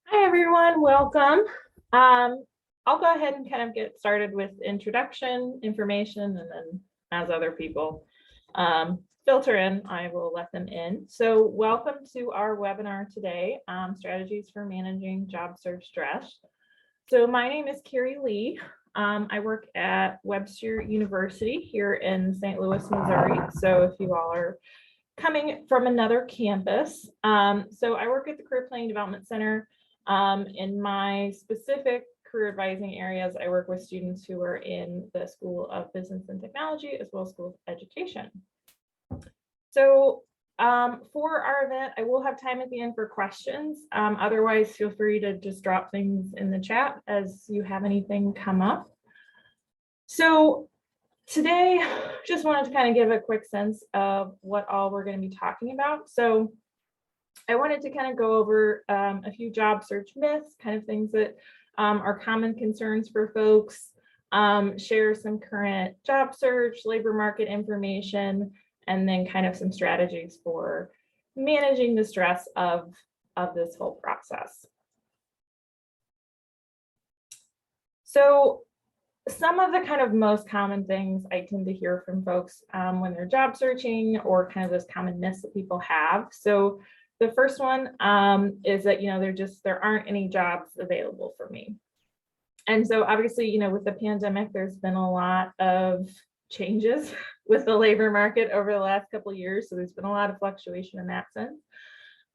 Hi, everyone. Welcome. Um, I'll go ahead and kind of get started with introduction information, and then as other people filter in, I will let them in. So welcome to our webinar today, Strategies for Managing Job Search Stress. So my name is Carrie Lee. I work at Webster University here in St. Louis, Missouri. So if you all are coming from another campus, so I work at the Career Planning Development Center. In my specific career advising areas, I work with students who are in the School of Business and Technology as well as School of Education. So for our event, I will have time at the end for questions. Otherwise, feel free to just drop things in the chat as you have anything come up. So today, just wanted to kind of give a quick sense of what all we're going to be talking about. So I wanted to kind of go over a few job search myths, kind of things that are common concerns for folks, share some current job search, labor market information, and then kind of some strategies for managing the stress of this whole process. So some of the kind of most common things I tend to hear from folks when they're job searching, or kind of those common myths that people have. So the first one is that, there aren't any jobs available for me. And so obviously, with the pandemic, there's been a lot of changes with the labor market over the last couple of years. So there's been a lot of fluctuation in that sense.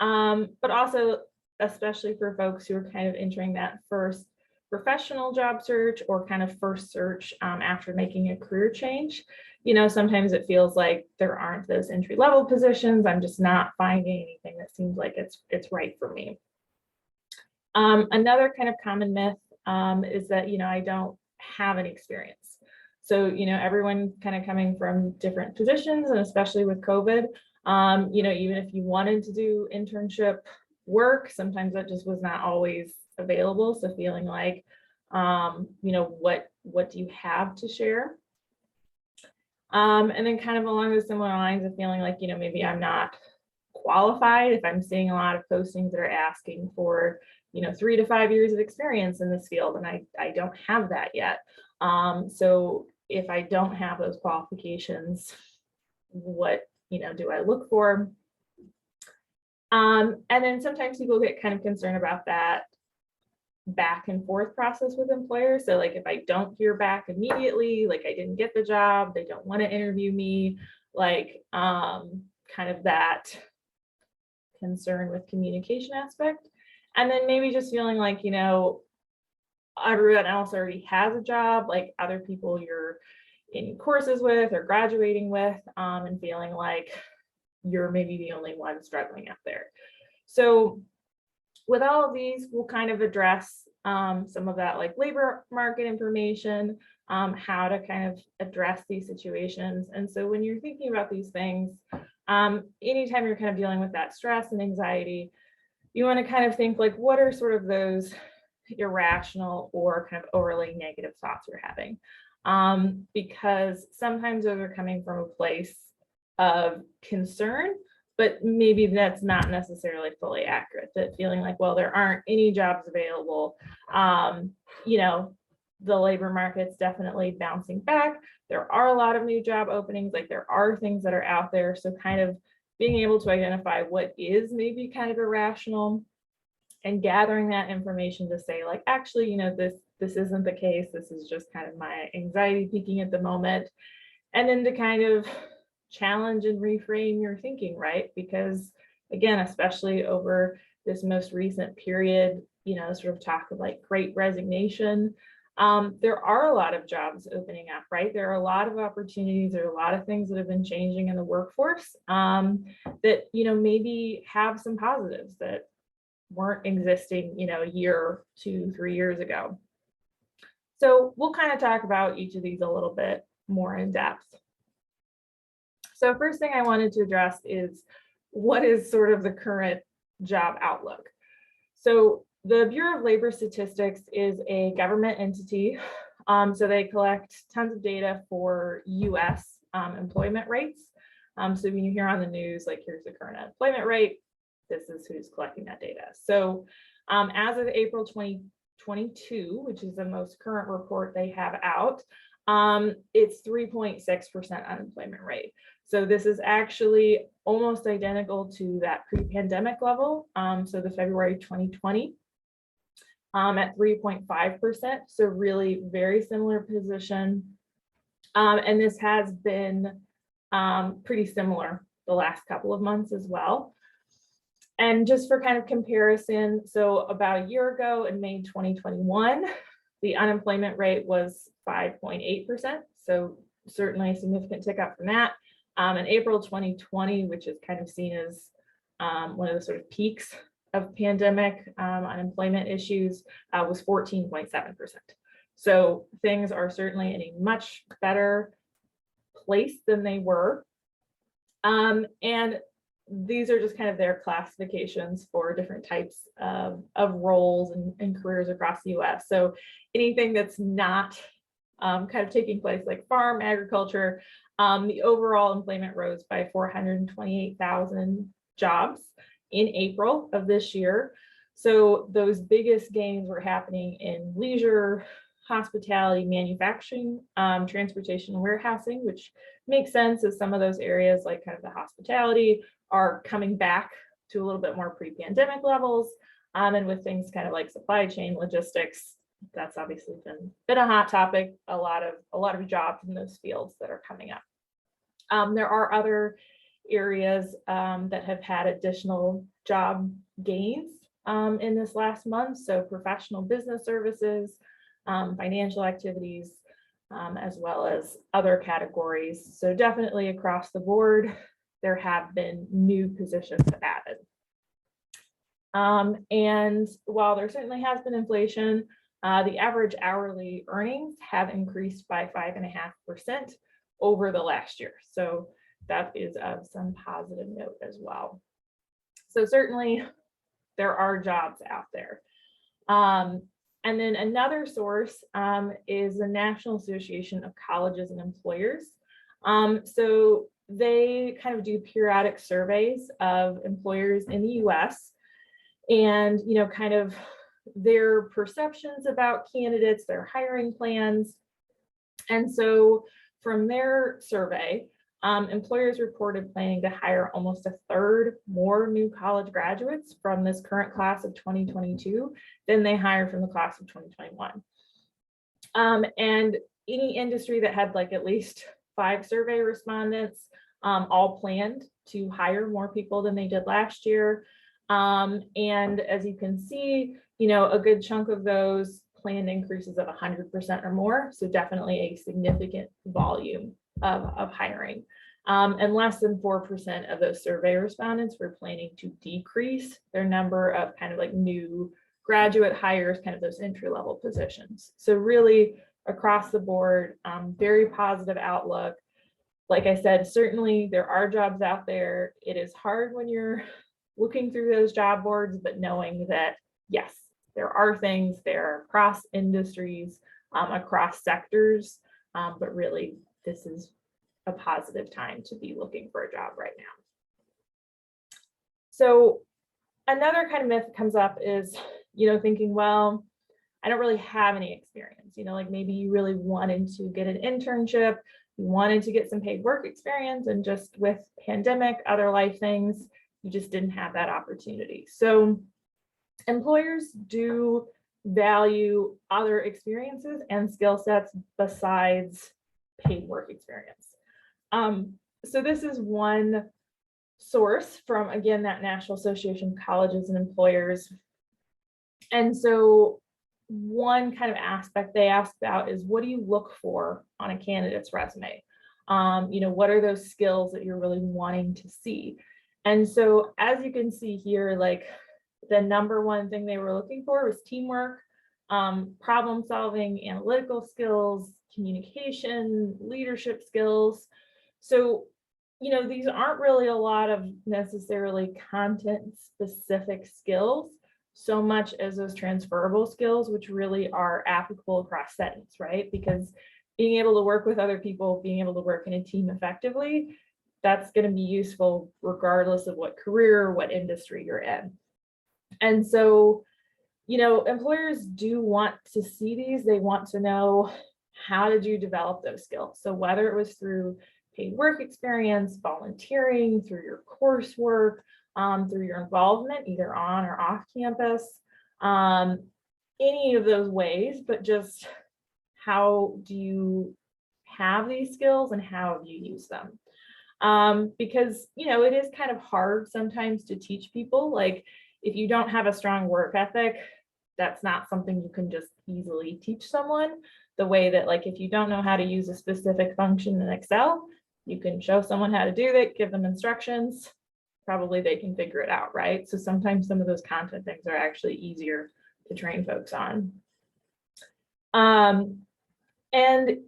But also, especially for folks who are kind of entering that first professional job search or kind of first search after making a career change, sometimes it feels like there aren't those entry level positions. I'm just not finding anything that seems like it's right for me. Another kind of common myth is that, I don't have any experience. So, everyone kind of coming from different positions, and especially with COVID, even if you wanted to do internship work, sometimes that just was not always available. So feeling like, what do you have to share? And then kind of along the similar lines of feeling like, maybe I'm not qualified if I'm seeing a lot of postings that are asking for, 3 to 5 years of experience in this field, and I don't have that yet. So if I don't have those qualifications, what, do I look for? And then sometimes people get kind of concerned about that back and forth process with employers. So like if I don't hear back immediately, like I didn't get the job, they don't want to interview me, like kind of that concern with communication aspect. And then maybe just feeling like, everyone else already has a job, like other people you're in courses with or graduating with, and feeling like you're maybe the only one struggling out there. So with all of these, we'll kind of address some of that, like labor market information, how to kind of address these situations. And so when you're thinking about these things, anytime you're kind of dealing with that stress and anxiety, you want to kind of think like, what are sort of those irrational or kind of overly negative thoughts you're having? Because sometimes those are coming from a place of concern, but maybe that's not necessarily fully accurate. That feeling like, well, there aren't any jobs available. The labor market's definitely bouncing back. There are a lot of new job openings, like there are things that are out there. So kind of being able to identify what is maybe kind of irrational and gathering that information to say like, actually, this isn't the case. This is just kind of my anxiety peaking at the moment. And then to kind of challenge and reframe your thinking, right? Because again, especially over this most recent period, sort of talk of like great resignation, there are a lot of jobs opening up, right? There are a lot of opportunities, there are a lot of things that have been changing in the workforce that, maybe have some positives that weren't existing, a year, 2, 3 years ago. So we'll kind of talk about each of these a little bit more in depth. So first thing I wanted to address is what is sort of the current job outlook. So the Bureau of Labor Statistics is a government entity. So they collect tons of data for US employment rates. So when you hear on the news, like here's the current unemployment rate, this is who's collecting that data. So As of April 2022, which is the most current report they have out, it's 3.6% unemployment rate. So this is actually almost identical to that pre-pandemic level. So the February 2020 at 3.5%. So really very similar position. And this has been pretty similar the last couple of months as well. And just for kind of comparison, so about a year ago in May 2021, the unemployment rate was 5.8%. So certainly a significant tick up from that. In April 2020, which is kind of seen as one of the sort of peaks of pandemic unemployment issues, was 14.7%. So things are certainly in a much better place than they were. And these are just kind of their classifications for different types of roles and careers across the US. So anything that's not kind of taking place like farm, agriculture, the overall employment rose by 428,000 jobs in April of this year. So those biggest gains were happening in leisure, hospitality, manufacturing, transportation, and warehousing, which makes sense as some of those areas like kind of the hospitality are coming back to a little bit more pre-pandemic levels. And with things kind of like supply chain logistics, that's obviously been a hot topic, a lot of jobs in those fields that are coming up. There are other areas that have had additional job gains in this last month. So professional business services, financial activities, as well as other categories. So definitely across the board, there have been new positions added. And while there certainly has been inflation, the average hourly earnings have increased by 5.5% over the last year. So that is of some positive note as well. So certainly there are jobs out there. And then another source is the National Association of Colleges and Employers. So they kind of do periodic surveys of employers in the US and, you know, kind of their perceptions about candidates, their hiring plans. And so from their survey, employers reported planning to hire almost a third more new college graduates from this current class of 2022 than they hired from the class of 2021. And any industry that had like at least 5 survey respondents all planned to hire more people than they did last year. And as you can see, you know, a good chunk of those planned increases of 100% or more. So definitely a significant volume of hiring. And less than 4% of those survey respondents were planning to decrease their number of kind of like new graduate hires, kind of those entry-level positions. So really across the board, very positive outlook. Like I said, certainly there are jobs out there. It is hard when you're looking through those job boards, but knowing that, yes, there are things there across industries, across sectors, but really this is a positive time to be looking for a job right now. So another kind of myth that comes up is, you know, thinking, well, I don't really have any experience, you know, like maybe you really wanted to get an internship, you wanted to get some paid work experience, and just with pandemic, other life things, you just didn't have that opportunity. So employers do value other experiences and skill sets besides paid work experience. So this is one source from, again, that National Association of Colleges and Employers. And so one kind of aspect they ask about is, what do you look for on a candidate's resume? You know, what are those skills that you're really wanting to see? And so as you can see here, like the number one thing they were looking for was teamwork, problem solving, analytical skills, communication, leadership skills. So, you know, these aren't really a lot of necessarily content specific skills, so much as those transferable skills, which really are applicable across settings, right? Because being able to work with other people, being able to work in a team effectively, that's going to be useful regardless of what career or what industry you're in. And so employers do want to see these. They want to know, how did you develop those skills? So whether it was through paid work experience, volunteering, through your coursework, through your involvement either on or off campus, any of those ways, but just how do you have these skills and how have you used them? Because, it is kind of hard sometimes to teach people, like if you don't have a strong work ethic, that's not something you can just easily teach someone. The way that, like, if you don't know how to use a specific function in Excel, you can show someone how to do it, give them instructions, probably they can figure it out, right? So sometimes some of those content things are actually easier to train folks on. And,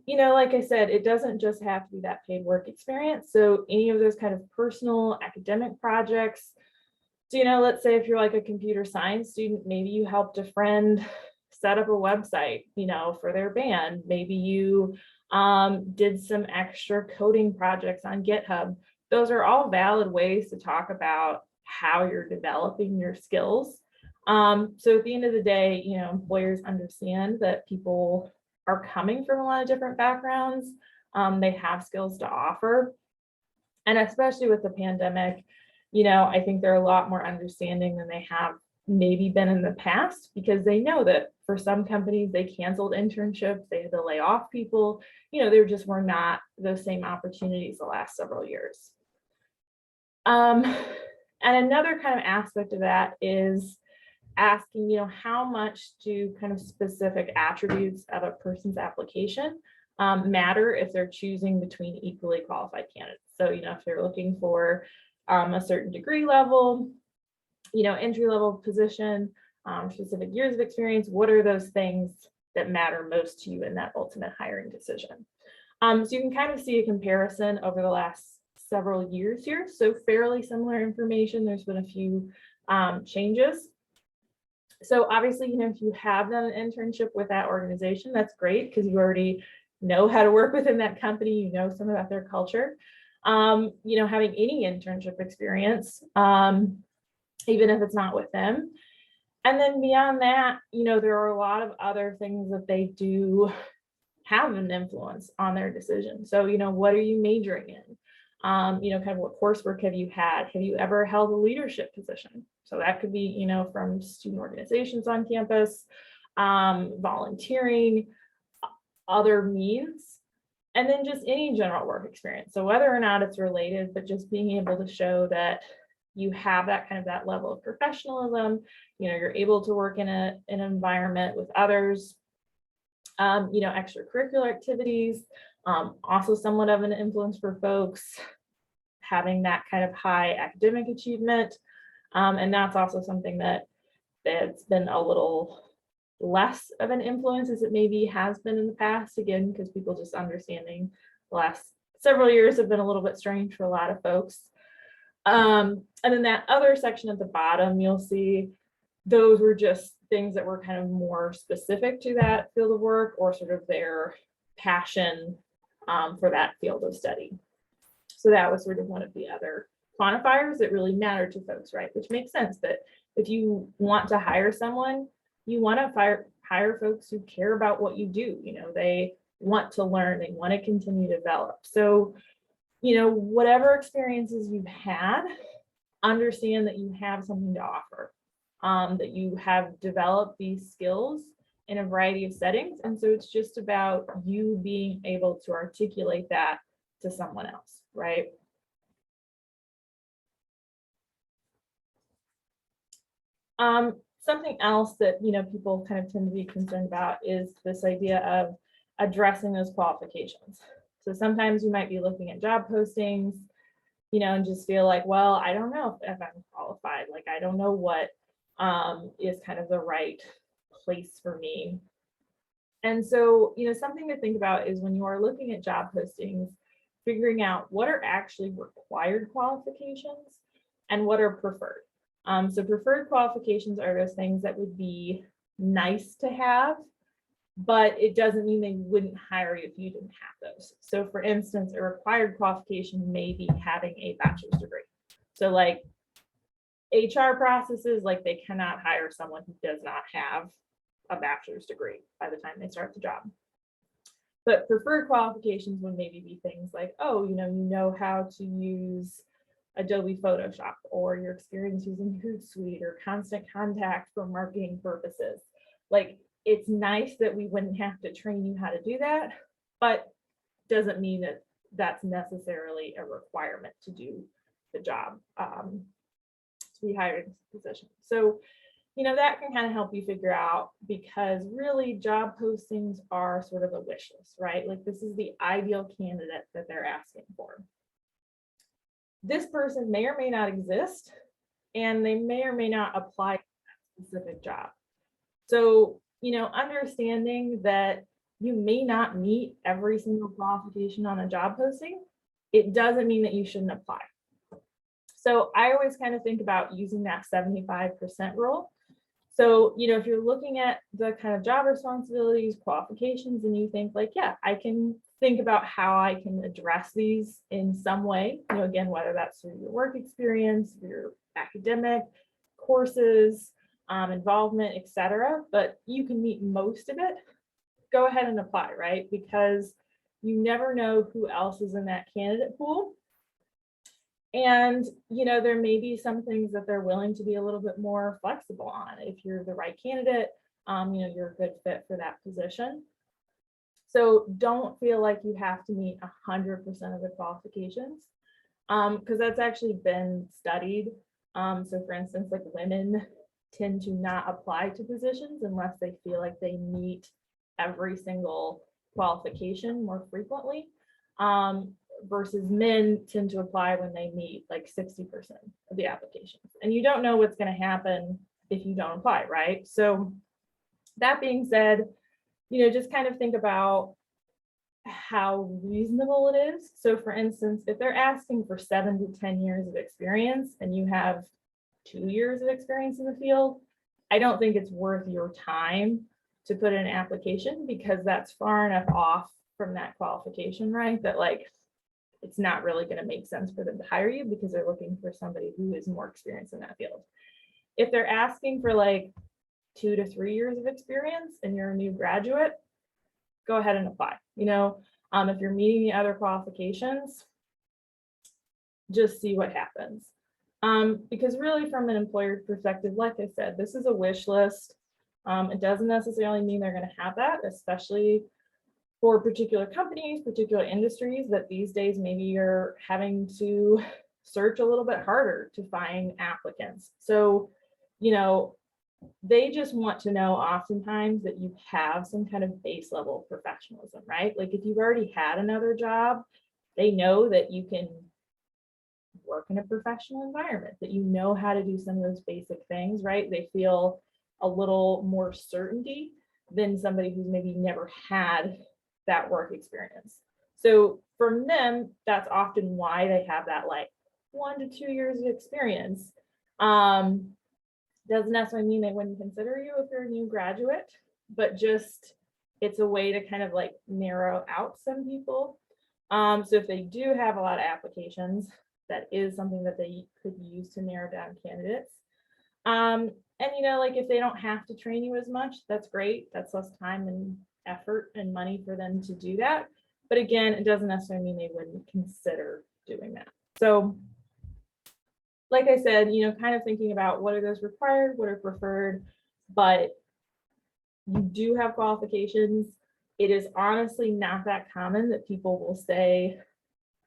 like I said, it doesn't just have to be that paid work experience. So any of those kind of personal academic projects. So, let's say if you're like a computer science student, maybe you helped a friend set up a website, for their band. Maybe you did some extra coding projects on GitHub. Those are all valid ways to talk about how you're developing your skills. So at the end of the day, employers understand that people are coming from a lot of different backgrounds. They have skills to offer. And especially with the pandemic, I think they're a lot more understanding than they have maybe been in the past, because they know that for some companies, they canceled internships, they had to lay off people, there just were not those same opportunities the last several years. And another kind of aspect of that is asking, how much do kind of specific attributes of a person's application matter if they're choosing between equally qualified candidates. So, if they're looking for a certain degree level, entry level position, specific years of experience, what are those things that matter most to you in that ultimate hiring decision? So you can kind of see a comparison over the last several years here. So fairly similar information. There's been a few changes. So obviously, if you have done an internship with that organization, that's great because you already know how to work within that company, some about their culture. Having any internship experience, even if it's not with them. And then beyond that, there are a lot of other things that they do have an influence on their decision. So, what are you majoring in? Kind of what coursework have you had? Have you ever held a leadership position? So that could be, from student organizations on campus, volunteering, other means, and then just any general work experience. So whether or not it's related, but just being able to show that you have that level of professionalism, you're able to work in an environment with others, extracurricular activities, also somewhat of an influence for folks, having that kind of high academic achievement. And that's also something that's been a little less of an influence as it maybe has been in the past, again, because people just understanding the last several years have been a little bit strange for a lot of folks. And then that other section at the bottom, you'll see those were just things that were kind of more specific to that field of work or sort of their passion for that field of study. So that was sort of one of the other quantifiers that really mattered to folks, right? Which makes sense that if you want to hire someone, you want to hire folks who care about what you do. They want to learn, they want to continue to develop. So, whatever experiences you've had, understand that you have something to offer, that you have developed these skills in a variety of settings. And so it's just about you being able to articulate that to someone else, right? Something else that, people kind of tend to be concerned about is this idea of addressing those qualifications. So sometimes you might be looking at job postings, and just feel like, well, I don't know if I'm qualified. Like, I don't know what is kind of the right place for me. And so, something to think about is when you are looking at job postings, figuring out what are actually required qualifications and what are preferred. So preferred qualifications are those things that would be nice to have, but it doesn't mean they wouldn't hire you if you didn't have those. So for instance, a required qualification may be having a bachelor's degree. So like HR processes, like they cannot hire someone who does not have a bachelor's degree by the time they start the job. But preferred qualifications would maybe be things like, oh, you know how to use Adobe Photoshop, or your experience using Hootsuite or Constant Contact for marketing purposes. Like, it's nice that we wouldn't have to train you how to do that, but doesn't mean that that's necessarily a requirement to do the job, to be hired in this position. So, that can kind of help you figure out, because really job postings are sort of a wish list, right? Like, this is the ideal candidate that they're asking for. This person may or may not exist, and they may or may not apply to that specific job. So, understanding that you may not meet every single qualification on a job posting, it doesn't mean that you shouldn't apply. So I always kind of think about using that 75% rule. So, if you're looking at the kind of job responsibilities, qualifications, and you think like, yeah, I can think about how I can address these in some way, again, whether that's through your work experience, your academic courses, involvement, etc. But you can meet most of it, go ahead and apply, right? Because you never know who else is in that candidate pool. And, there may be some things that they're willing to be a little bit more flexible on. If you're the right candidate, you're a good fit for that position. So don't feel like you have to meet 100% of the qualifications, because that's actually been studied. So for instance, like, women tend to not apply to positions unless they feel like they meet every single qualification more frequently. Versus men tend to apply when they meet like 60% of the applications. And you don't know what's going to happen if you don't apply, right? So that being said, just kind of think about how reasonable it is. So for instance, if they're asking for 7 to 10 years of experience and you have 2 years of experience in the field, I don't think it's worth your time to put in an application, because that's far enough off from that qualification, right? That like, it's not really going to make sense for them to hire you, because they're looking for somebody who is more experienced in that field. If they're asking for like 2 to 3 years of experience and you're a new graduate, go ahead and apply. If you're meeting the other qualifications, just see what happens. Because really, from an employer perspective, like I said, this is a wish list. It doesn't necessarily mean they're going to have that, especially for particular companies, particular industries that these days maybe you're having to search a little bit harder to find applicants. So, they just want to know oftentimes that you have some kind of base level professionalism, right? Like, if you've already had another job, they know that you can work in a professional environment, that you know how to do some of those basic things, right? They feel a little more certainty than somebody who's maybe never had that work experience. So from them, that's often why they have that like 1 to 2 years of experience. Doesn't necessarily mean they wouldn't consider you if you're a new graduate, but just it's a way to kind of like narrow out some people. So if they do have a lot of applications, that is something that they could use to narrow down candidates. And like, if they don't have to train you as much, that's great. That's less time and effort and money for them to do that. But again, it doesn't necessarily mean they wouldn't consider doing that. So like I said, kind of thinking about what are those required, what are preferred, but you do have qualifications. It is honestly not that common that people will say,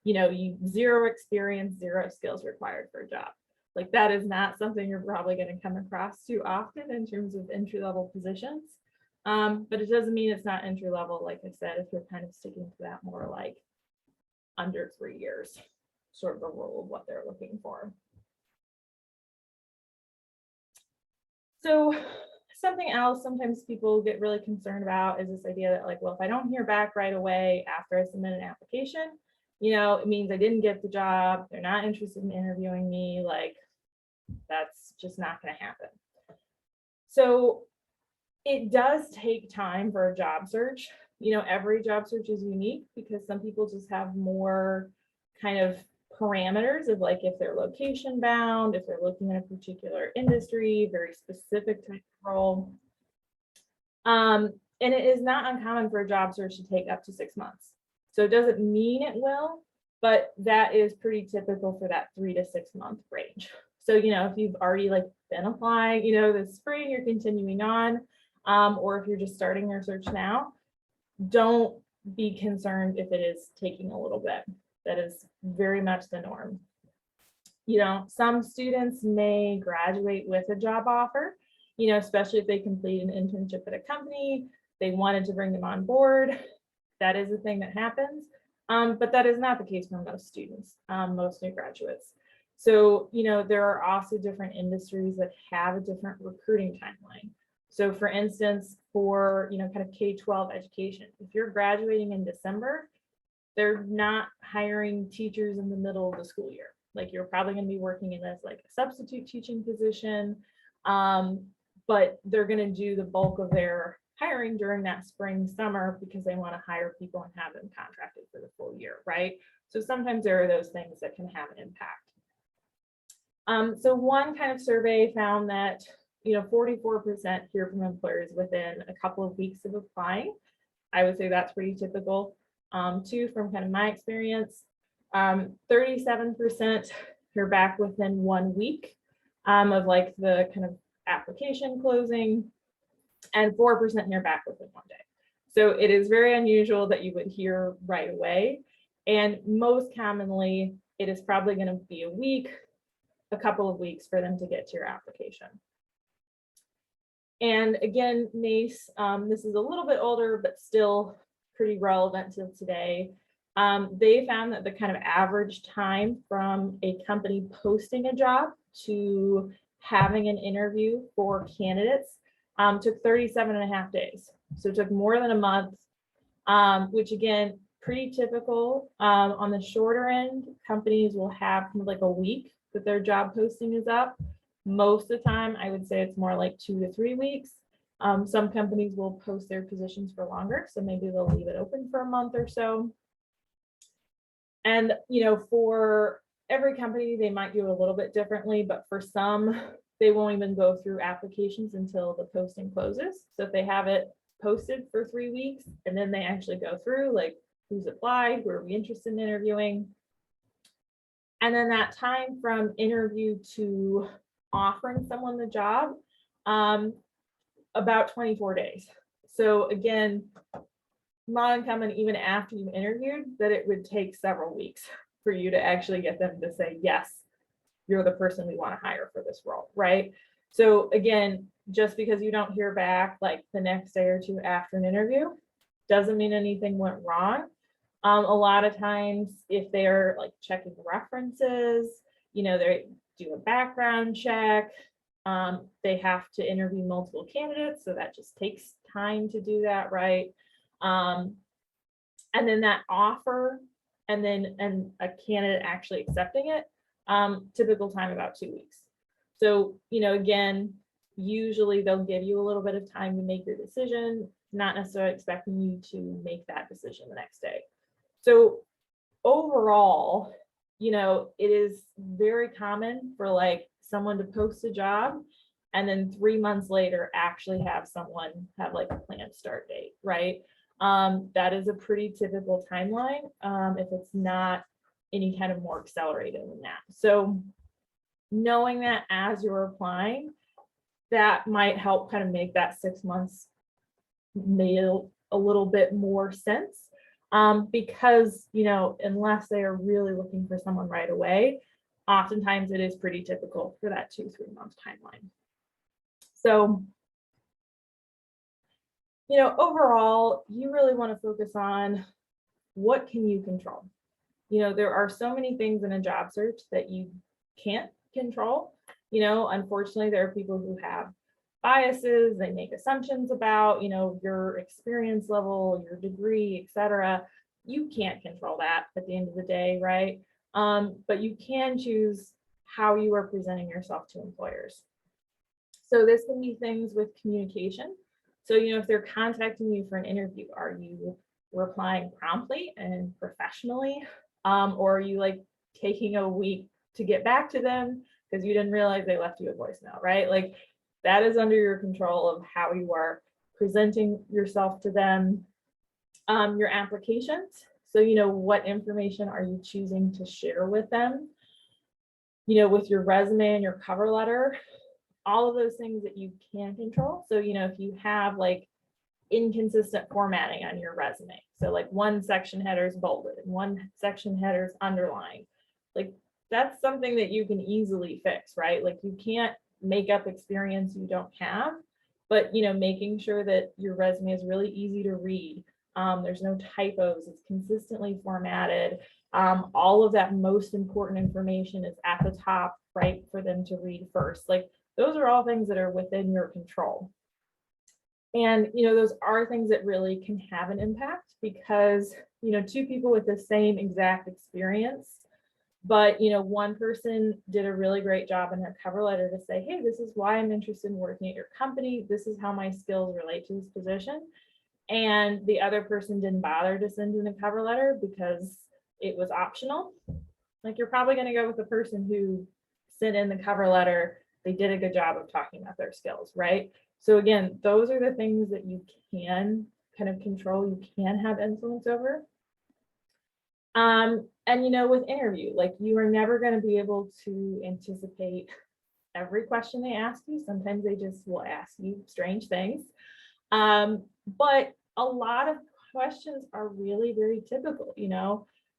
you 0 experience, 0 skills required for a job. Like, that is not something you're probably going to come across too often in terms of entry-level positions. But it doesn't mean it's not entry level, like I said, if you're kind of sticking to that more like under 3 years, sort of a rule of what they're looking for. So something else sometimes people get really concerned about is this idea that like, well, if I don't hear back right away after I submit an application, it means I didn't get the job. They're not interested in interviewing me. Like, that's just not going to happen. So it does take time for a job search. Every job search is unique because some people just have more kind of parameters of like if they're location bound, if they're looking at a particular industry, very specific type of role. And it is not uncommon for a job search to take up to 6 months. So it doesn't mean it will, but that is pretty typical for that 3 to 6 month range. So, if you've already like been applying, this spring, you're continuing on, or if you're just starting your search now, don't be concerned if it is taking a little bit. That is very much the norm. Some students may graduate with a job offer, especially if they complete an internship at a company, they wanted to bring them on board. That is a thing that happens. But that is not the case for most students, most new graduates. So, there are also different industries that have a different recruiting timeline. So for instance, for, kind of K-12 education, if you're graduating in December, they're not hiring teachers in the middle of the school year. Like you're probably going to be working in this like a substitute teaching position, but they're going to do the bulk of their hiring during that spring, summer, because they want to hire people and have them contracted for the full year, right? So sometimes there are those things that can have an impact. So one kind of survey found that 44% hear from employers within a couple of weeks of applying. I would say that's pretty typical. Too, from kind of my experience, 37% hear back within 1 week of like the kind of application closing, and 4% hear back within 1 day. So it is very unusual that you would hear right away. And most commonly, it is probably going to be a week, a couple of weeks for them to get to your application. And again, NACE, this is a little bit older, but still pretty relevant to today. They found that the kind of average time from a company posting a job to having an interview for candidates took 37.5 days. So it took more than a month, which again, pretty typical. On the shorter end, companies will have kind of like a week that their job posting is up. Most of the time, I would say it's more like 2 to 3 weeks. Some companies will post their positions for longer, so maybe they'll leave it open for a month or so. And, for every company, they might do a little bit differently, but for some, they won't even go through applications until the posting closes. So if they have it posted for 3 weeks and then they actually go through like who's applied, who are we interested in interviewing. And then that time from interview to offering someone the job, about 24 days. So again, not uncommon even after you interviewed that it would take several weeks for you to actually get them to say, yes, you're the person we want to hire for this role, right? So again, just because you don't hear back like the next day or two after an interview doesn't mean anything went wrong. A lot of times if they're like checking references, they do a background check, they have to interview multiple candidates, so that just takes time to do that, right? And then that offer and a candidate actually accepting it, typical time about 2 weeks. So, again, usually they'll give you a little bit of time to make your decision, not necessarily expecting you to make that decision the next day. So overall, it is very common for like someone to post a job and then 3 months later actually have someone have like a planned start date, right? That is a pretty typical timeline, if it's not any kind of more accelerated than that. So knowing that as you're applying, that might help kind of make that 6 months make a little bit more sense. Because, unless they are really looking for someone right away, oftentimes it is pretty typical for that 2-3 month timeline. So, overall, you really want to focus on what can you control. There are so many things in a job search that you can't control. Unfortunately, there are people who have biases, they make assumptions about, your experience level, your degree, etc. You can't control that at the end of the day, right? But you can choose how you are presenting yourself to employers. So this can be things with communication. So, if they're contacting you for an interview, are you replying promptly and professionally? Or are you like taking a week to get back to them because you didn't realize they left you a voicemail, right? Like that is under your control of how you are presenting yourself to them. Your applications. So, what information are you choosing to share with them? With your resume and your cover letter, all of those things that you can control. So, if you have like inconsistent formatting on your resume, so like one section header is bolded and one section header is underlined, like that's something that you can easily fix, right? Like you can't make up experience you don't have, but making sure that your resume is really easy to read. There's no typos, it's consistently formatted. All of that most important information is at the top, right, for them to read first. Like those are all things that are within your control. And, those are things that really can have an impact because, two people with the same exact experience, but, one person did a really great job in their cover letter to say, hey, this is why I'm interested in working at your company. This is how my skills relate to this position. And the other person didn't bother to send in a cover letter because it was optional. Like you're probably going to go with the person who sent in the cover letter. They did a good job of talking about their skills, right? So again, those are the things that you can kind of control, you can have influence over. And with interview, like you are never going to be able to anticipate every question they ask you. Sometimes they just will ask you strange things. But a lot of questions are really very typical,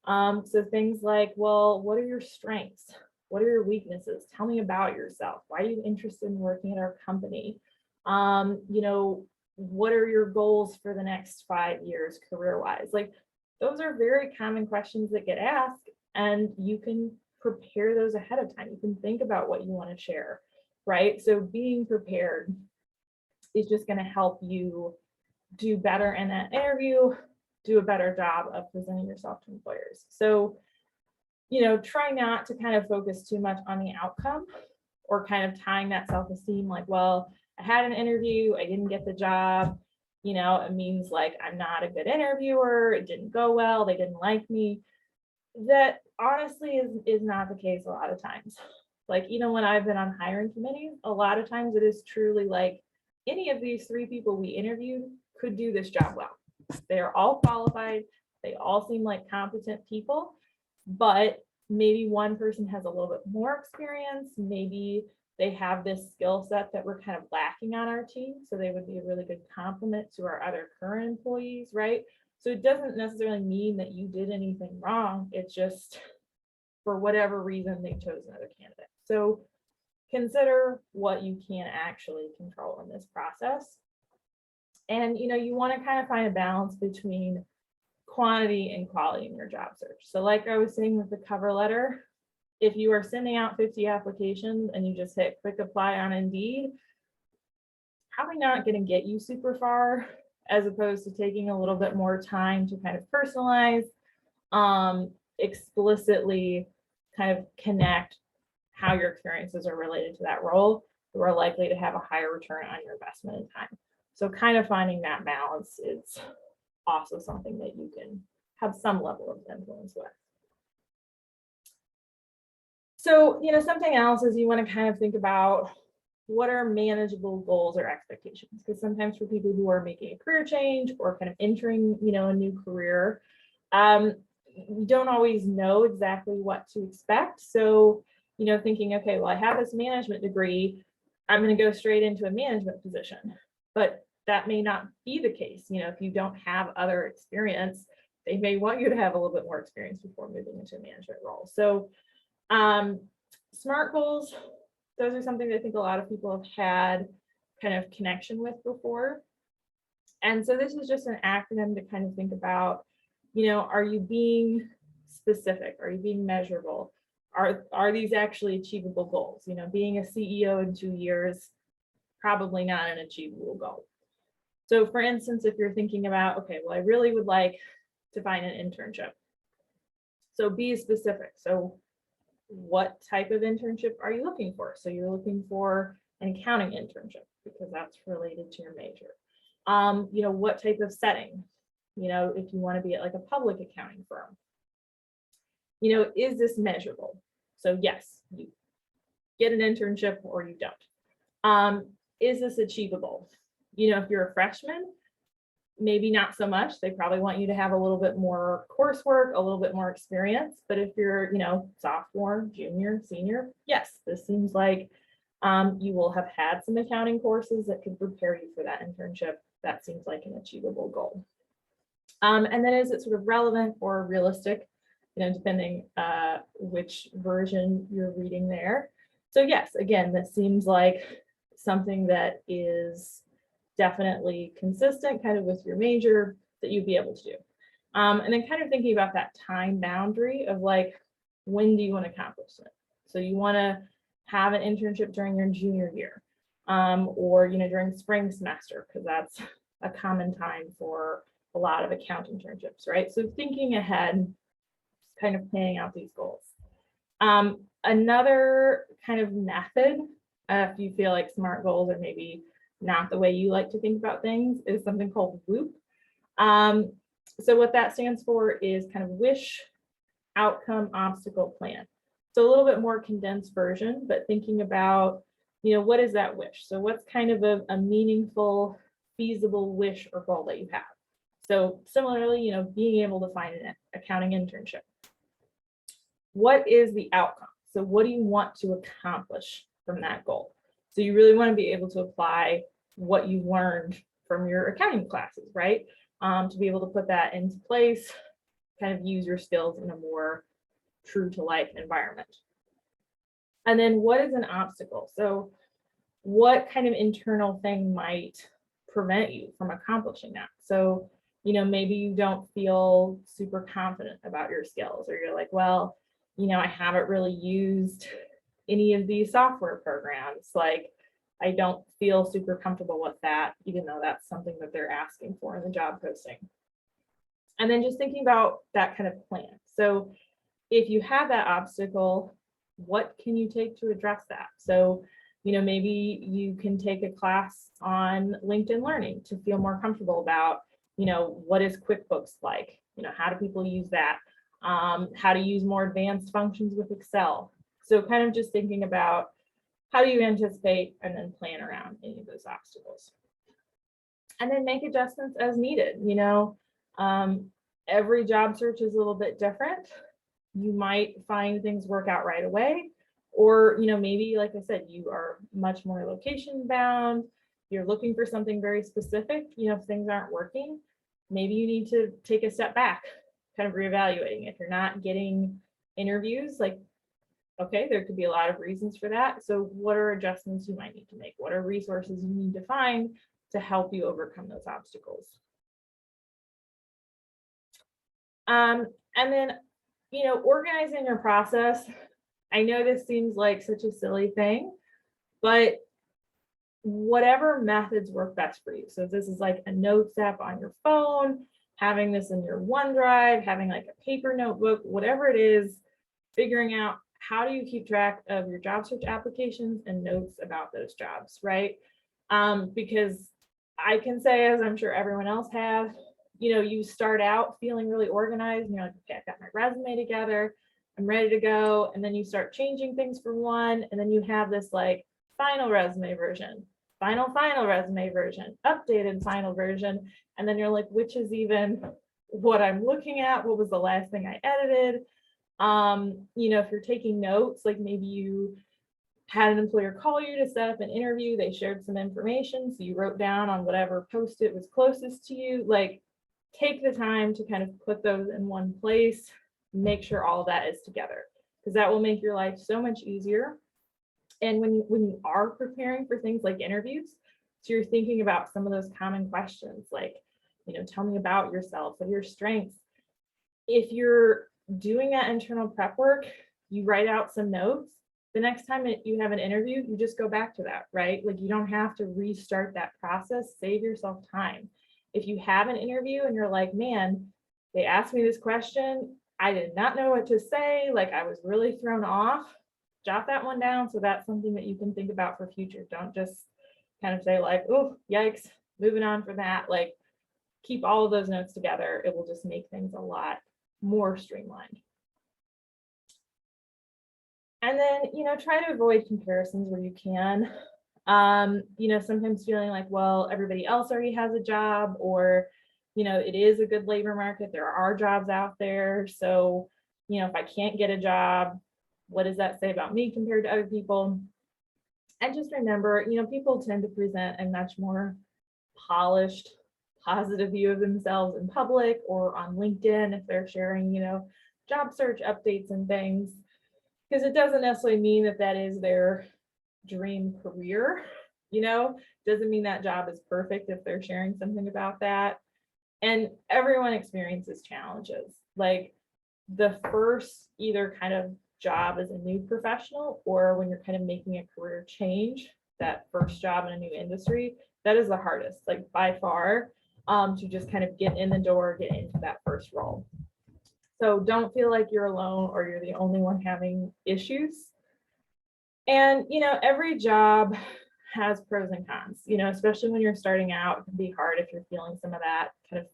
so things like, well, what are your strengths? What are your weaknesses? Tell me about yourself. Why are you interested in working at our company? What are your goals for the next 5 years career-wise? Like those are very common questions that get asked, and you can prepare those ahead of time. You can think about what you want to share, right? So being prepared is just going to help you do better in that interview, do a better job of presenting yourself to employers. So, try not to kind of focus too much on the outcome or kind of tying that self-esteem like, well, I had an interview, I didn't get the job, it means like I'm not a good interviewer, it didn't go well, they didn't like me. That honestly is not the case a lot of times. Like, when I've been on hiring committees, a lot of times it is truly like any of these 3 people we interviewed could do this job well. They are all qualified. They all seem like competent people, but maybe one person has a little bit more experience. Maybe they have this skill set that we're kind of lacking on our team. So they would be a really good complement to our other current employees, right? So it doesn't necessarily mean that you did anything wrong. It's just for whatever reason, they chose another candidate. So consider what you can actually control in this process. And you want to kind of find a balance between quantity and quality in your job search. So like I was saying with the cover letter, if you are sending out 50 applications and you just hit quick apply on Indeed, probably not going to get you super far, as opposed to taking a little bit more time to kind of personalize, explicitly kind of connect how your experiences are related to that role. You are likely to have a higher return on your investment in time. So kind of finding that balance is also something that you can have some level of influence with. So, something else is you want to kind of think about what are manageable goals or expectations, because sometimes for people who are making a career change or kind of entering, a new career, we don't always know exactly what to expect. So, thinking, okay, well, I have this management degree, I'm going to go straight into a management position, but that may not be the case. If you don't have other experience, they may want you to have a little bit more experience before moving into a management role. So SMART goals, those are something that I think a lot of people have had kind of connection with before. And so this is just an acronym to kind of think about, are you being specific? Are you being measurable? Are these actually achievable goals? Being a CEO in 2 years, probably not an achievable goal. So for instance, if you're thinking about, okay, well, I really would like to find an internship. So be specific. So what type of internship are you looking for? So you're looking for an accounting internship because that's related to your major. What type of setting? If you want to be at like a public accounting firm. Is this measurable? So yes, you get an internship or you don't. Is this achievable? If you're a freshman, maybe not so much. They probably want you to have a little bit more coursework, a little bit more experience. But if you're, sophomore, junior, senior, yes, this seems like you will have had some accounting courses that could prepare you for that internship. That seems like an achievable goal. And then is it sort of relevant or realistic, depending which version you're reading there. So yes, again, this seems like something that is definitely consistent kind of with your major that you'd be able to do. And then kind of thinking about that time boundary of like, when do you want to accomplish it? So you want to have an internship during your junior year, or during spring semester, because that's a common time for a lot of account internships, right? So thinking ahead, kind of planning out these goals. Another kind of method, if you feel like SMART goals are maybe not the way you like to think about things, is something called WOOP. So what that stands for is kind of wish, outcome, obstacle, plan. So a little bit more condensed version, but thinking about, what is that wish? So what's kind of a meaningful, feasible wish or goal that you have? So similarly, being able to find an accounting internship. What is the outcome? So what do you want to accomplish from that goal? So you really want to be able to apply what you've learned from your accounting classes, right? To be able to put that into place, kind of use your skills in a more true to life environment. And then what is an obstacle? So what kind of internal thing might prevent you from accomplishing that? So, maybe you don't feel super confident about your skills, or you're like, well, I haven't really used any of these software programs. Like, I don't feel super comfortable with that, even though that's something that they're asking for in the job posting. And then just thinking about that kind of plan. So if you have that obstacle, what can you take to address that? So, maybe you can take a class on LinkedIn Learning to feel more comfortable about, what is QuickBooks like? How do people use that? How to use more advanced functions with Excel. So kind of just thinking about how do you anticipate and then plan around any of those obstacles. And then make adjustments as needed. Every job search is a little bit different. You might find things work out right away, or maybe, like I said, you are much more location bound. You're looking for something very specific. If things aren't working, maybe you need to take a step back, kind of reevaluating. If you're not getting interviews, like, okay, there could be a lot of reasons for that. So what are adjustments you might need to make? What are resources you need to find to help you overcome those obstacles? And then, organizing your process. I know this seems like such a silly thing, but whatever methods work best for you. So if this is like a notes app on your phone, having this in your OneDrive, having like a paper notebook, whatever it is, figuring out how do you keep track of your job search applications and notes about those jobs, right? Because I can say, as I'm sure everyone else has, you start out feeling really organized and you're like, okay, I've got my resume together, I'm ready to go. And then you start changing things from one, and then you have this like final resume version, final resume version, updated final version. And then you're like, which is even what I'm looking at? What was the last thing I edited? If you're taking notes, like maybe you had an employer call you to set up an interview, they shared some information, so you wrote down on whatever post-it was closest to you. Like, take the time to kind of put those in one place, make sure all of that is together, because that will make your life so much easier. And when you are preparing for things like interviews, so you're thinking about some of those common questions, like, tell me about yourself, what are your strengths. If you're doing that internal prep work, you write out some notes. The next time you have an interview, you just go back to that, right? Like, you don't have to restart that process. Save yourself time. If you have an interview and you're like, man, they asked me this question, I did not know what to say, like I was really thrown off, jot that one down. So that's something that you can think about for future. Don't just kind of say like, oh, yikes, moving on for that. Like, keep all of those notes together. It will just make things a lot more streamlined. And then, try to avoid comparisons where you can. Sometimes feeling like, well, everybody else already has a job, or, it is a good labor market. There are jobs out there. So, if I can't get a job, what does that say about me compared to other people? And just remember, people tend to present a much more polished, positive view of themselves in public or on LinkedIn if they're sharing, job search updates and things, because it doesn't necessarily mean that that is their dream career, doesn't mean that job is perfect if they're sharing something about that. And everyone experiences challenges. Like the first either kind of job as a new professional or when you're kind of making a career change, that first job in a new industry, that is the hardest, like by far, to just kind of get in the door, get into that first role. So don't feel like you're alone or you're the only one having issues. And, every job has pros and cons, especially when you're starting out. It can be hard if you're feeling some of that kind of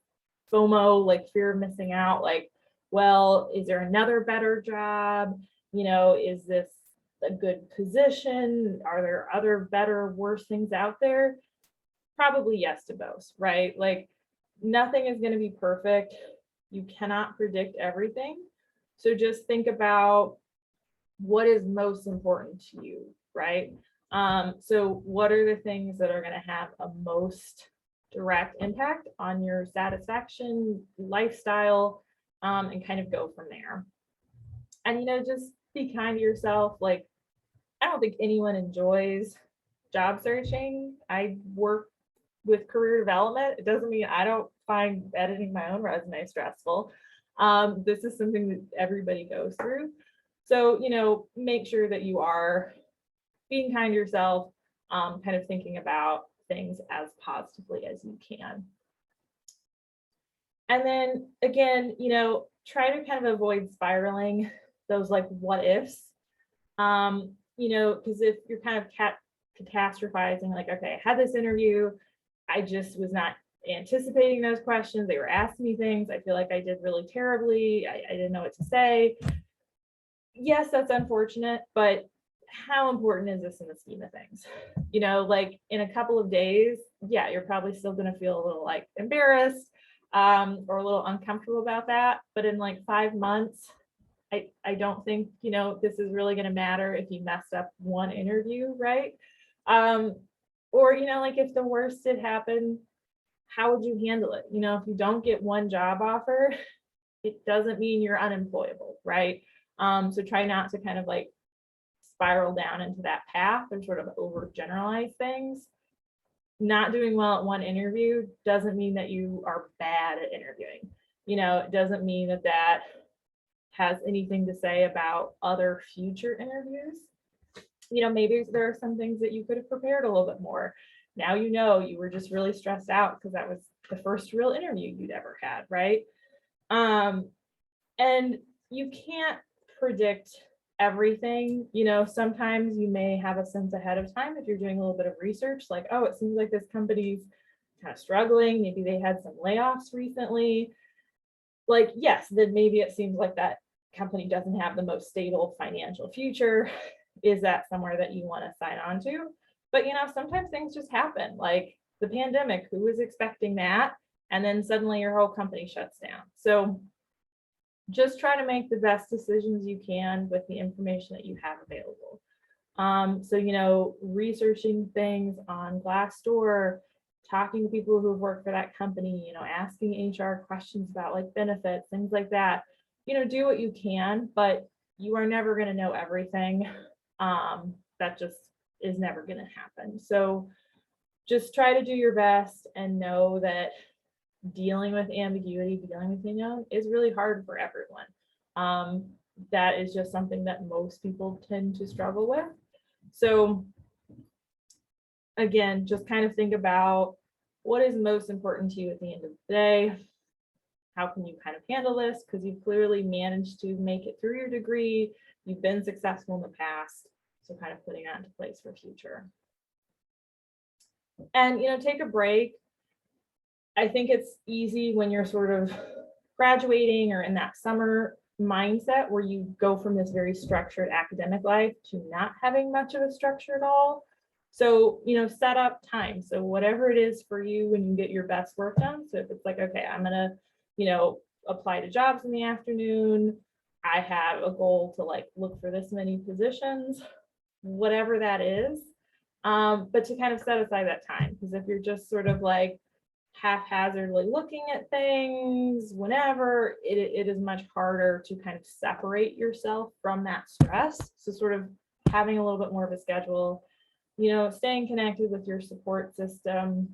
FOMO, like fear of missing out, like, well, is there another better job? Is this a good position? Are there other better, worse things out there? Probably yes to both, right? Like nothing is going to be perfect. You cannot predict everything. So just think about what is most important to you, right? So what are the things that are going to have a most direct impact on your satisfaction, lifestyle, and kind of go from there. And, just be kind to yourself. Like, I don't think anyone enjoys job searching. I work with career development. It doesn't mean I don't find editing my own resume stressful. This is something that everybody goes through. So, make sure that you are being kind to yourself, kind of thinking about things as positively as you can. And then again, try to kind of avoid spiraling those like what ifs. Because if you're kind of catastrophizing, like, okay, I had this interview, I just was not anticipating those questions. They were asking me things. I feel like I did really terribly. I didn't know what to say. Yes, that's unfortunate, but how important is this in the scheme of things? Like in a couple of days, yeah, you're probably still going to feel a little like embarrassed, or a little uncomfortable about that. But in like 5 months, I don't think, this is really going to matter if you messed up one interview, right? Or, like if the worst did happen, how would you handle it? If you don't get one job offer, it doesn't mean you're unemployable, right? So try not to kind of like spiral down into that path or sort of overgeneralize things. Not doing well at one interview doesn't mean that you are bad at interviewing. It doesn't mean that that has anything to say about other future interviews. Maybe there are some things that you could have prepared a little bit more. Now you were just really stressed out because that was the first real interview you'd ever had, right? And you can't predict everything. Sometimes you may have a sense ahead of time if you're doing a little bit of research, like, oh, it seems like this company's kind of struggling. Maybe they had some layoffs recently. Like, yes, then maybe it seems like that company doesn't have the most stable financial future. Is that somewhere that you want to sign on to? But, sometimes things just happen, like the pandemic. Who was expecting that? And then suddenly your whole company shuts down. So just try to make the best decisions you can with the information that you have available. So, researching things on Glassdoor, talking to people who have worked for that company, asking HR questions about like benefits, things like that. Do what you can, but you are never going to know everything. That just is never going to happen. So just try to do your best and know that dealing with ambiguity, dealing with unknown is really hard for everyone. That is just something that most people tend to struggle with. So again, just kind of think about what is most important to you at the end of the day. How can you kind of handle this? Because you've clearly managed to make it through your degree. You've been successful in the past. So kind of putting that into place for future. And, take a break. I think it's easy when you're sort of graduating or in that summer mindset where you go from this very structured academic life to not having much of a structure at all. So, set up time. So whatever it is for you when you get your best work done. So if it's like, okay, I'm gonna, apply to jobs in the afternoon. I have a goal to like look for this many positions, whatever that is. But to kind of set aside that time, because if you're just sort of like haphazardly looking at things whenever, it is much harder to kind of separate yourself from that stress. So sort of having a little bit more of a schedule, staying connected with your support system,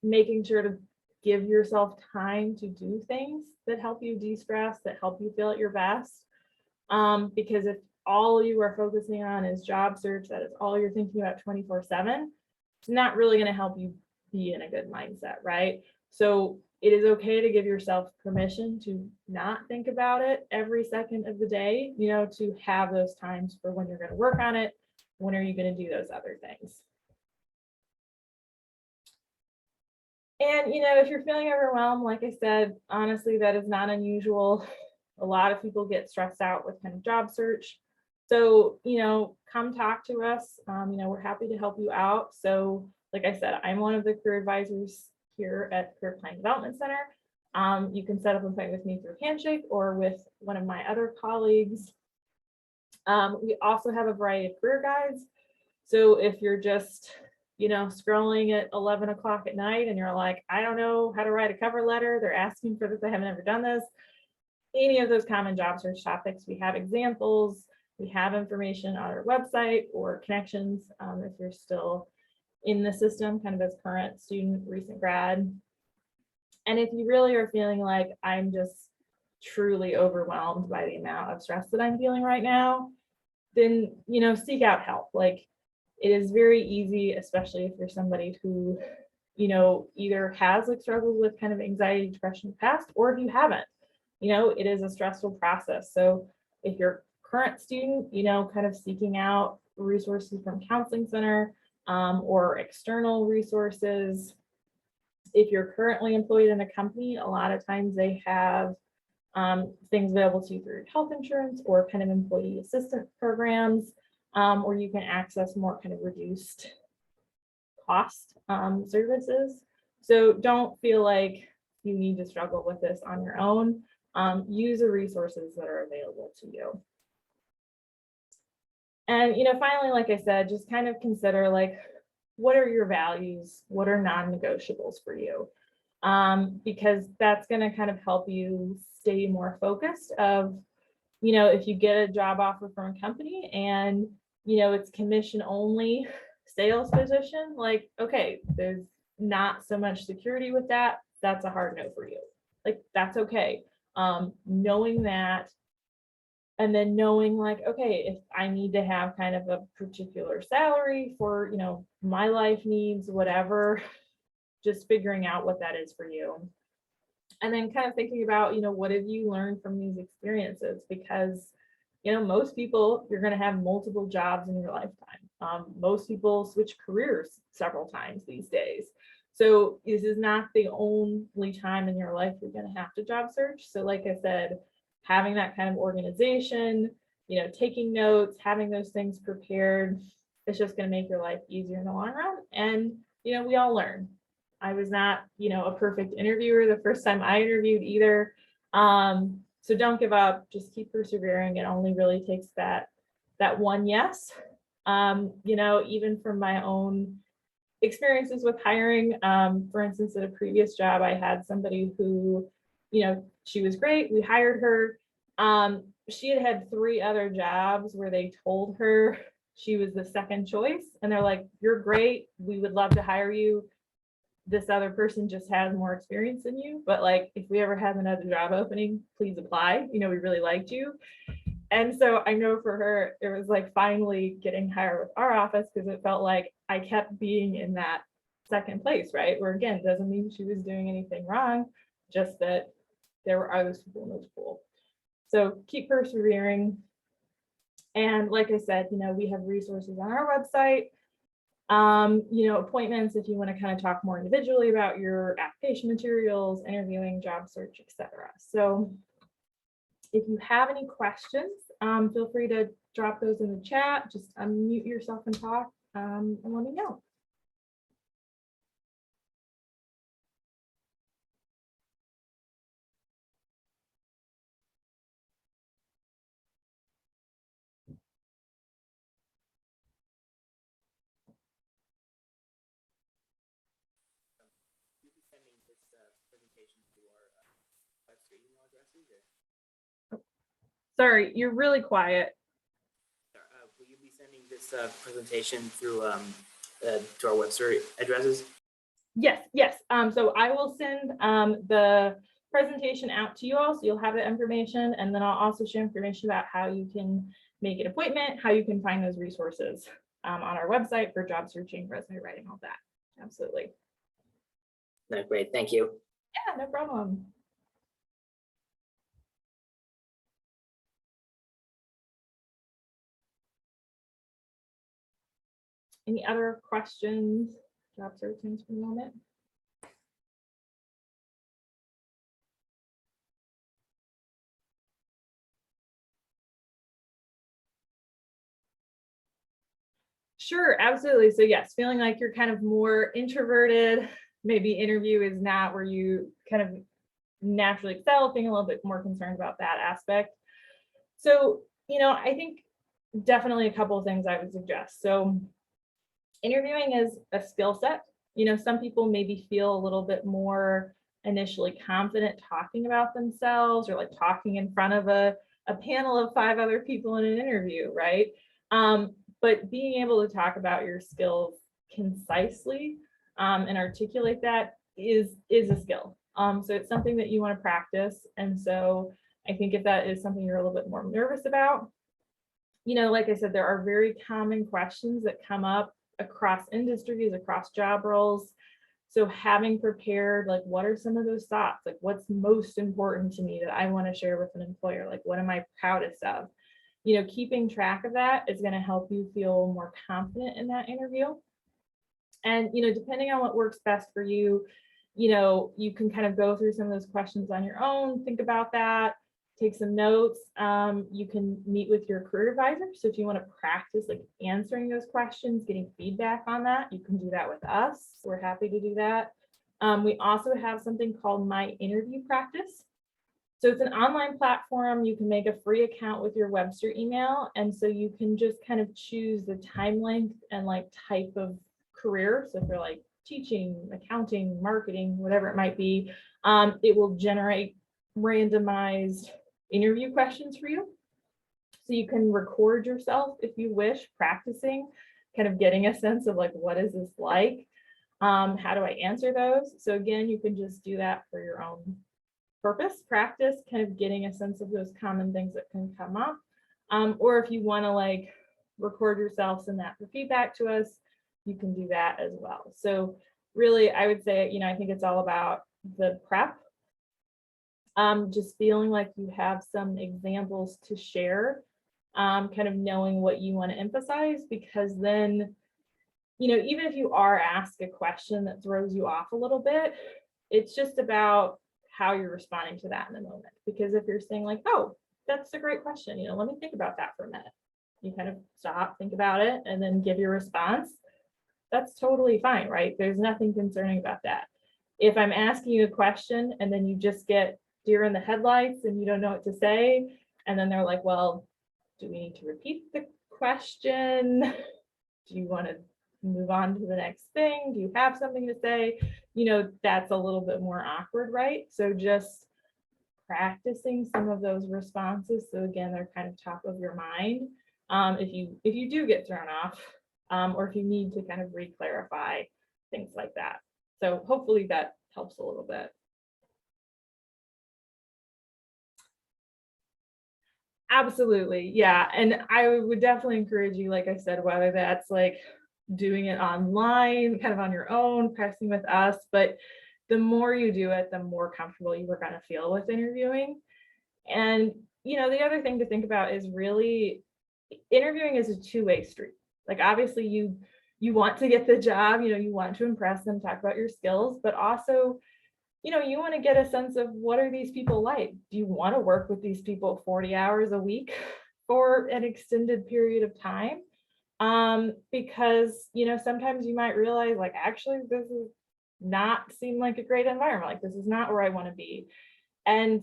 making sure to give yourself time to do things that help you de-stress, that help you feel at your best. Because if all you are focusing on is job search, that is all you're thinking about 24/7, it's not really going to help you be in a good mindset, right? So it is okay to give yourself permission to not think about it every second of the day, to have those times for when you're going to work on it, when are you going to do those other things. And, if you're feeling overwhelmed, like I said, honestly, that is not unusual. A lot of people get stressed out with kind of job search. So, come talk to us. We're happy to help you out. So, like I said, I'm one of the career advisors here at Career Planning Development Center. You can set up an appointment with me through Handshake or with one of my other colleagues. We also have a variety of career guides. So if you're just, scrolling at 11 o'clock at night and you're like, I don't know how to write a cover letter, they're asking for this, I haven't ever done this, any of those common job search topics, we have examples, we have information on our website or connections if you're still in the system, kind of as current student, recent grad. And if you really are feeling like I'm just truly overwhelmed by the amount of stress that I'm feeling right now, then, seek out help. Like, it is very easy, especially if you're somebody who, either has like struggled with kind of anxiety, depression in the past, or if you haven't, it is a stressful process. So if you're a current student, kind of seeking out resources from counseling center or external resources. If you're currently employed in a company, a lot of times they have things available to you through health insurance or kind of employee assistance programs, or you can access more kind of reduced cost services. So don't feel like you need to struggle with this on your own. Use the resources that are available to you. And, finally, like I said, just kind of consider like, what are your values? What are non-negotiables for you? Because that's going to kind of help you stay more focused of, if you get a job offer from a company and, it's commission only sales position, like, okay, there's not so much security with that. That's a hard no for you. Like, that's okay. Knowing that, and then knowing like, okay, if I need to have kind of a particular salary for, my life needs, whatever, just figuring out what that is for you. And then kind of thinking about, what have you learned from these experiences? Because, most people, you're going to have multiple jobs in your lifetime. Most people switch careers several times these days. So this is not the only time in your life you're going to have to job search. So like I said, having that kind of organization, taking notes, having those things prepared, it's just going to make your life easier in the long run. And, we all learn. I was not, a perfect interviewer the first time I interviewed either. So don't give up, just keep persevering. It only really takes that one yes. Even from my own experiences with hiring, for instance, at a previous job, I had somebody who, she was great. We hired her. She had 3 other jobs where they told her she was the second choice. And they're like, you're great. We would love to hire you. This other person just has more experience than you, but like, if we ever have another job opening, please apply. We really liked you. And so I know for her, it was like finally getting hired with our office, because it felt like I kept being in that second place, right? Where again, doesn't mean she was doing anything wrong, just that there were other people in this pool. So keep persevering. And like I said, we have resources on our website. Appointments if you want to kind of talk more individually about your application materials, interviewing, job search, etc. So, If you have any questions, feel free to drop those in the chat. Just unmute yourself and talk, and let me know. Sorry, you're really quiet. Will you be sending this presentation through to our website addresses? Yes. So I will send the presentation out to you all, so you'll have the information, and then I'll also share information about how you can make an appointment, how you can find those resources on our website for job searching, resume writing, all that. Absolutely. No, great, thank you. Yeah, no problem. Any other questions? Job searching for the moment. Sure, absolutely. So yes, feeling like you're kind of more introverted, maybe interview is not where you kind of naturally excel, being a little bit more concerned about that aspect. So, I think definitely a couple of things I would suggest. So interviewing is a skill set. Some people maybe feel a little bit more initially confident talking about themselves, or like talking in front of a panel of 5 other people in an interview, right? But being able to talk about your skills concisely and articulate that is a skill. So it's something that you want to practice. And so I think if that is something you're a little bit more nervous about, like I said, there are very common questions that come up across industries, across job roles. So having prepared, like, what are some of those thoughts? Like, what's most important to me that I want to share with an employer? Like, what am I proudest of? Keeping track of that is going to help you feel more confident in that interview. And, depending on what works best for you, you can kind of go through some of those questions on your own, think about that, take some notes. You can meet with your career advisor. So if you want to practice like answering those questions, getting feedback on that, you can do that with us. We're happy to do that. We also have something called My Interview Practice. So it's an online platform. You can make a free account with your Webster email. And so you can just kind of choose the time length and like type of career. So if you're like teaching, accounting, marketing, whatever it might be, it will generate randomized interview questions for you. So you can record yourself if you wish, practicing, kind of getting a sense of like, what is this like? How do I answer those? So again, you can just do that for your own purpose, practice, kind of getting a sense of those common things that can come up. Or if you want to like record yourself, send that for feedback to us, you can do that as well. So really, I would say, I think it's all about the prep. Just feeling like you have some examples to share, kind of knowing what you want to emphasize, because then, even if you are asked a question that throws you off a little bit, it's just about how you're responding to that in the moment. Because if you're saying like, oh, that's a great question, let me think about that for a minute. You kind of stop, think about it, and then give your response. That's totally fine, right? There's nothing concerning about that. If I'm asking you a question and then you just get deer in the headlights and you don't know what to say, and then they're like, well, do we need to repeat the question? Do you want to move on to the next thing? Do you have something to say? That's a little bit more awkward, right? So just practicing some of those responses, so again, they're kind of top of your mind, if you do get thrown off, or if you need to kind of re-clarify things like that. So hopefully that helps a little bit. Absolutely, yeah. And I would definitely encourage you, like I said, whether that's like doing it online, kind of on your own, pressing with us, but the more you do it, the more comfortable you are going to feel with interviewing. And, the other thing to think about is really interviewing is a two-way street. Like, obviously you want to get the job, you want to impress them, talk about your skills, but also you want to get a sense of what are these people like? Do you want to work with these people 40 hours a week for an extended period of time? Because, sometimes you might realize like, actually, this is not seem like a great environment. Like, this is not where I want to be. And,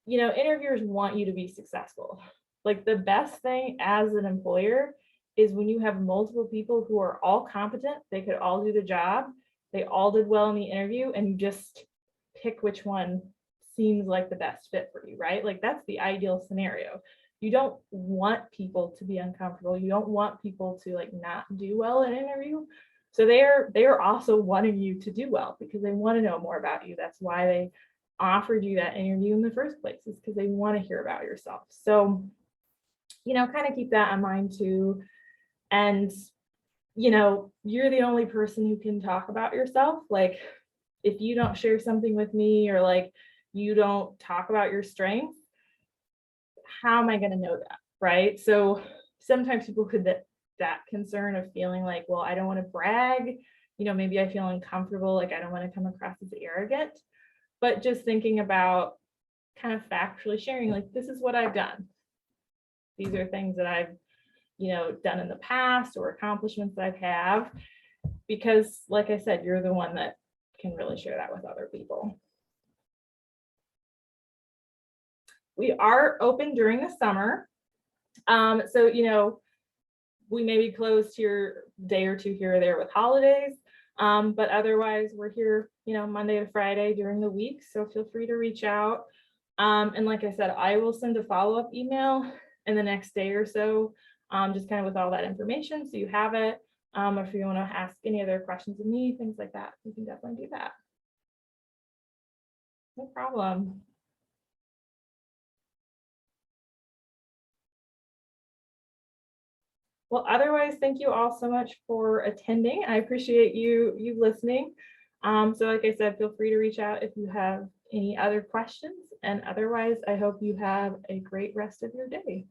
interviewers want you to be successful. Like, the best thing as an employer is when you have multiple people who are all competent, they could all do the job, they all did well in the interview, and you just pick which one seems like the best fit for you, right? Like, that's the ideal scenario. You don't want people to be uncomfortable. You don't want people to like not do well in an interview. So they're also wanting you to do well because they want to know more about you. That's why they offered you that interview in the first place, is because they want to hear about yourself. So, kind of keep that in mind too. And, you're the only person who can talk about yourself. Like, if you don't share something with me, or like you don't talk about your strengths, how am I going to know that? Right. So sometimes people could that concern of feeling like, well, I don't want to brag, maybe I feel uncomfortable, like I don't want to come across as arrogant, but just thinking about kind of factually sharing, like, this is what I've done. These are things that I've, done in the past, or accomplishments that I have, because like I said, you're the one that can really share that with other people. We are open during the summer. So, we may be closed here a day or two here or there with holidays, but otherwise we're here, Monday to Friday during the week. So feel free to reach out. And like I said, I will send a follow-up email in the next day or so, just kind of with all that information, so you have it. Or if you want to ask any other questions of me, things like that, you can definitely do that. No problem. Well, otherwise, thank you all so much for attending. I appreciate you listening. So like I said, feel free to reach out if you have any other questions. And otherwise, I hope you have a great rest of your day.